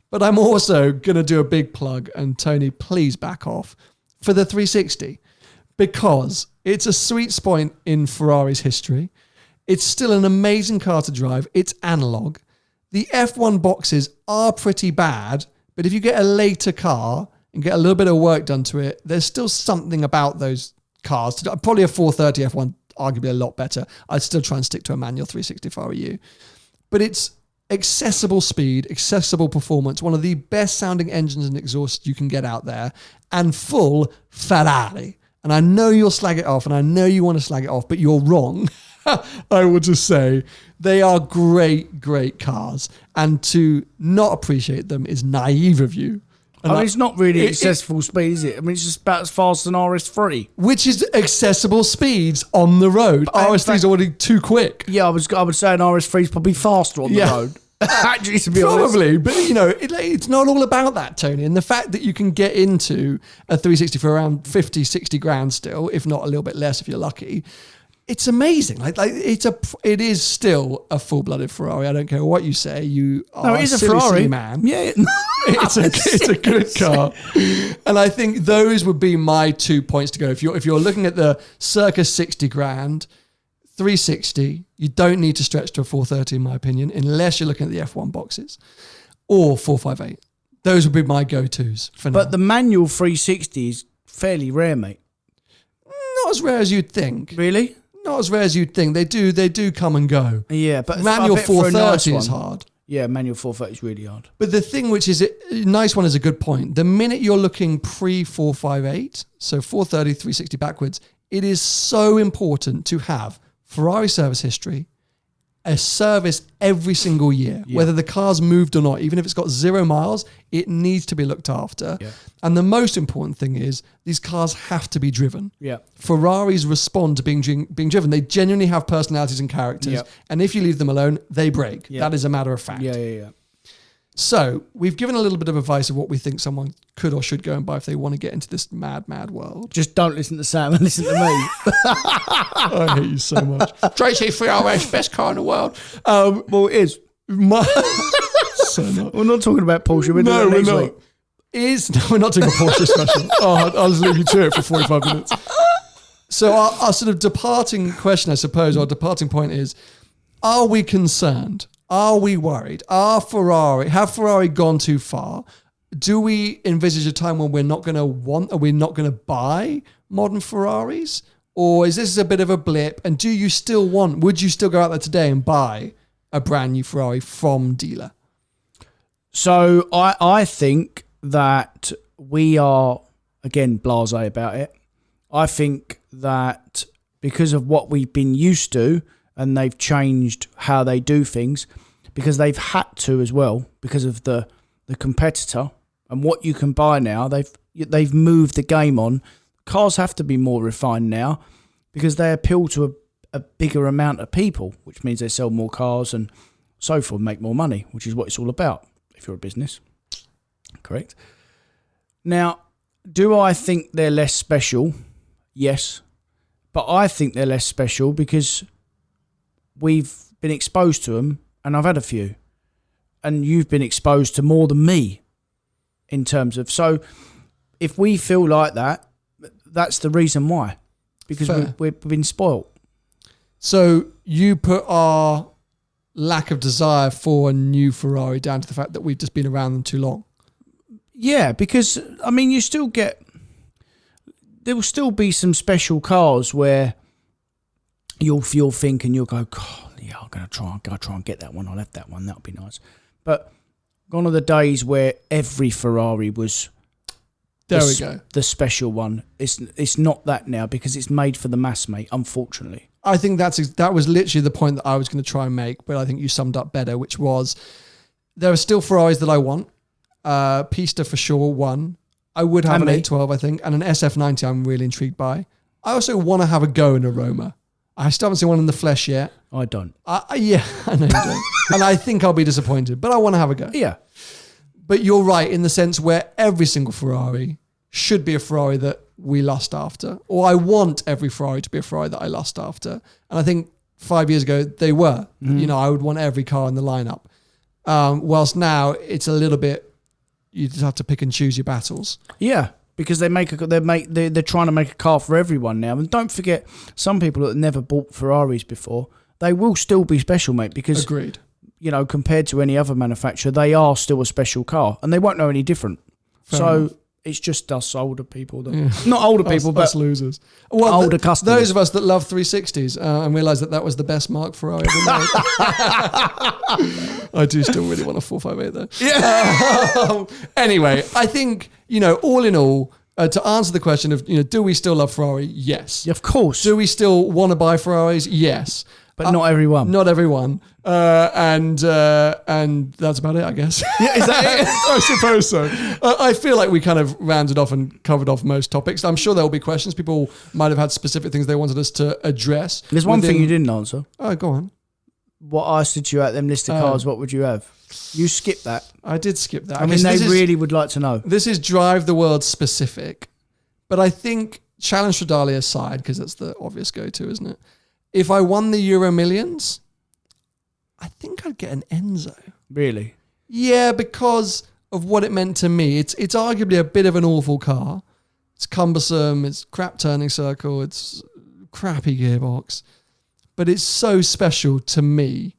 But I'm also going to do a big plug, and Tony, please back off, for the 360. Because it's a sweet spot in Ferrari's history. It's still an amazing car to drive. It's analog. The F1 boxes are pretty bad, but if you get a later car and get a little bit of work done to it, there's still something about those cars. Probably a 430 F1, arguably a lot better. I'd still try and stick to a manual 360 if I were you. But it's accessible speed, accessible performance, one of the best sounding engines and exhausts you can get out there, and full Ferrari. And I know you'll slag it off, and I know you want to slag it off, but you're wrong. I would just say they are great, great cars. And to not appreciate them is naive of you. And it's not really accessible speed, is it? I mean, it's just about as fast as an RS3. Which is accessible speeds on the road. RS3 is already too quick. Yeah, I would say an RS3 is probably faster on the road. Actually, to be honest. Probably, but it's not all about that, Tony. And the fact that you can get into a 360 for around 50, 60 grand still, if not a little bit less if you're lucky, it's amazing. It is still a full-blooded Ferrari. I don't care what you say. You are it is a silly, Ferrari, man. Yeah, it's a good car, and I think those would be my 2 points to go. If you're looking at the circa 60 grand, 360, you don't need to stretch to a 430 in my opinion, unless you're looking at the F1 boxes, or 458. Those would be my go-tos for now. But the manual 360 is fairly rare, mate. Not as rare as you'd think. Really? Not as rare as you'd think. They do come and go. Yeah, but manual I bet for a 430 nice is one- hard. Yeah, manual 430 is really hard. But the thing which is a nice one is a good point. The minute you're looking pre-458, so 430, 360 backwards, it is so important to have Ferrari service history, a service every single year, whether the car's moved or not. Even if it's got 0 miles, it needs to be looked after. Yeah. And the most important thing is these cars have to be driven. Yeah. Ferraris respond to being driven. They genuinely have personalities and characters. Yeah. And if you leave them alone, they break. Yeah. That is a matter of fact. Yeah. So we've given a little bit of advice of what we think someone could or should go and buy if they want to get into this mad, mad world. Just don't listen to Sam and listen to me. I hate you so much. Tracy Ferraris, best car in the world. Well, it is. So not. We're not talking about Porsche. We're No, doing we're it next not. week. No, we're not doing a Porsche special. I'll just leave you to it for 45 minutes. So our sort of departing question, I suppose, our departing point is, are we concerned? Are we worried? Have Ferrari gone too far? Do we envisage a time when are we not going to buy modern Ferraris? Or is this a bit of a blip? And would you still go out there today and buy a brand new Ferrari from dealer? So I think that we are, again, blasé about it. I think that because of what we've been used to, and they've changed how they do things, because they've had to as well, because of the competitor and what you can buy now. They've moved the game on. Cars have to be more refined now because they appeal to a bigger amount of people, which means they sell more cars and so forth, make more money, which is what it's all about if you're a business. Correct. Now, do I think they're less special? Yes. But I think they're less special because we've been exposed to them, and I've had a few. And you've been exposed to more than me in terms of... So if we feel like that, that's the reason why. Because we've been spoilt. So you put our lack of desire for a new Ferrari down to the fact that we've just been around them too long? Yeah, because, I mean, you still get... There will still be some special cars where you'll think and you'll go, God, yeah, I'm going to try and get that one. I'll have that one. That'll be nice. But gone are the days where every Ferrari was the special one. It's not that now because it's made for the mass, mate, unfortunately. I think that was literally the point that I was going to try and make, but I think you summed up better, which was there are still Ferraris that I want. Pista for sure, one. I would have an 812, I think, and an SF90 I'm really intrigued by. I also want to have a go in a Roma. I still haven't seen one in the flesh yet. I don't. Yeah, I know you don't. And I think I'll be disappointed, but I want to have a go. Yeah. But you're right in the sense where every single Ferrari should be a Ferrari that we lust after. Or I want every Ferrari to be a Ferrari that I lust after. And I think 5 years ago, they were. Mm-hmm. You know, I would want every car in the lineup. Whilst now, it's a little bit... You just have to pick and choose your battles. Yeah, because they're trying to make a car for everyone now. And don't forget, some people that have never bought Ferraris before, they will still be special, mate. Because agreed. You know, compared to any other manufacturer, they are still a special car, and they won't know any different. Fair enough. It's just us older people not older people, but us losers. Well, older customers. Those of us that love 360s and realise that was the best mark Ferrari ever made. I do still really want a 458 though. Yeah. Anyway, I think, all in all, to answer the question of, do we still love Ferrari? Yes. Of course. Do we still want to buy Ferraris? Yes. But not everyone. Not everyone. And that's about it, I guess. Yeah, is that it? I suppose so. I feel like we kind of rounded off and covered off most topics. I'm sure there will be questions. People might have had specific things they wanted us to address. There's one thing you didn't answer. Oh, go on. What I said to you at them list of cars, what would you have? You skipped that. I did skip that. I mean, they really would like to know. This is DriveTheWorld specific. But I think, Challenge Stradale aside, because that's the obvious go-to, isn't it? If I won the Euro Millions, I think I'd get an Enzo. Really? Yeah, because of what it meant to me. It's arguably a bit of an awful car. It's cumbersome. It's crap turning circle. It's crappy gearbox. But it's so special to me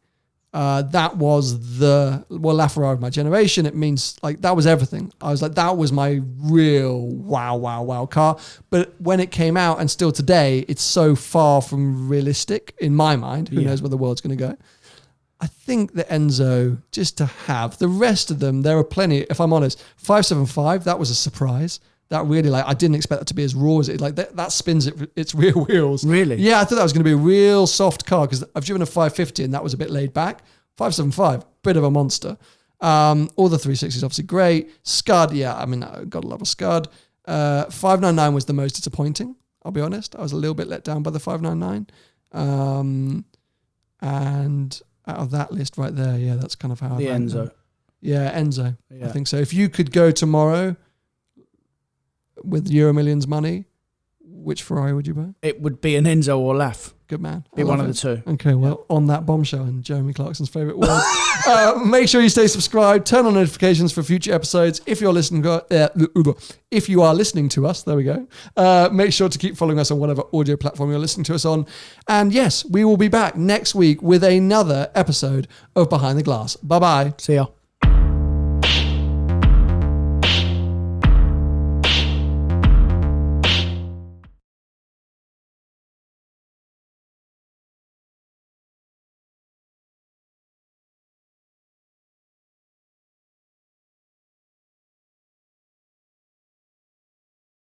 That was La Ferrari of my generation. It means like that was everything. I was like, that was my real wow car. But when it came out and still today, it's so far from realistic in my mind. Who knows where the world's going to go? I think the Enzo, just to have the rest of them, there are plenty. If I'm honest, 575, that was a surprise. That really, like, I didn't expect that to be as raw as it. Like that spins its rear wheels. Really? Yeah, I thought that was going to be a real soft car because I've driven a 550 and that was a bit laid back. 575, bit of a monster. All the 360s obviously great. Scud, yeah, I mean, gotta love a Scud. 599 was the most disappointing. I'll be honest. I was a little bit let down by the 599. And out of that list right there, yeah, that's kind of how the Enzo. Yeah, Enzo. Yeah. I think so. If you could go tomorrow with Euro Millions money, which Ferrari would you buy? It would be an Enzo or Laf. Good man. Be one of the two. Okay, well, on that bombshell in Jeremy Clarkson's favourite word, make sure you stay subscribed, turn on notifications for future episodes. If you're listening, if you are listening to us, there we go. Make sure to keep following us on whatever audio platform you're listening to us on. And yes, we will be back next week with another episode of Behind the Glass. Bye-bye. See ya.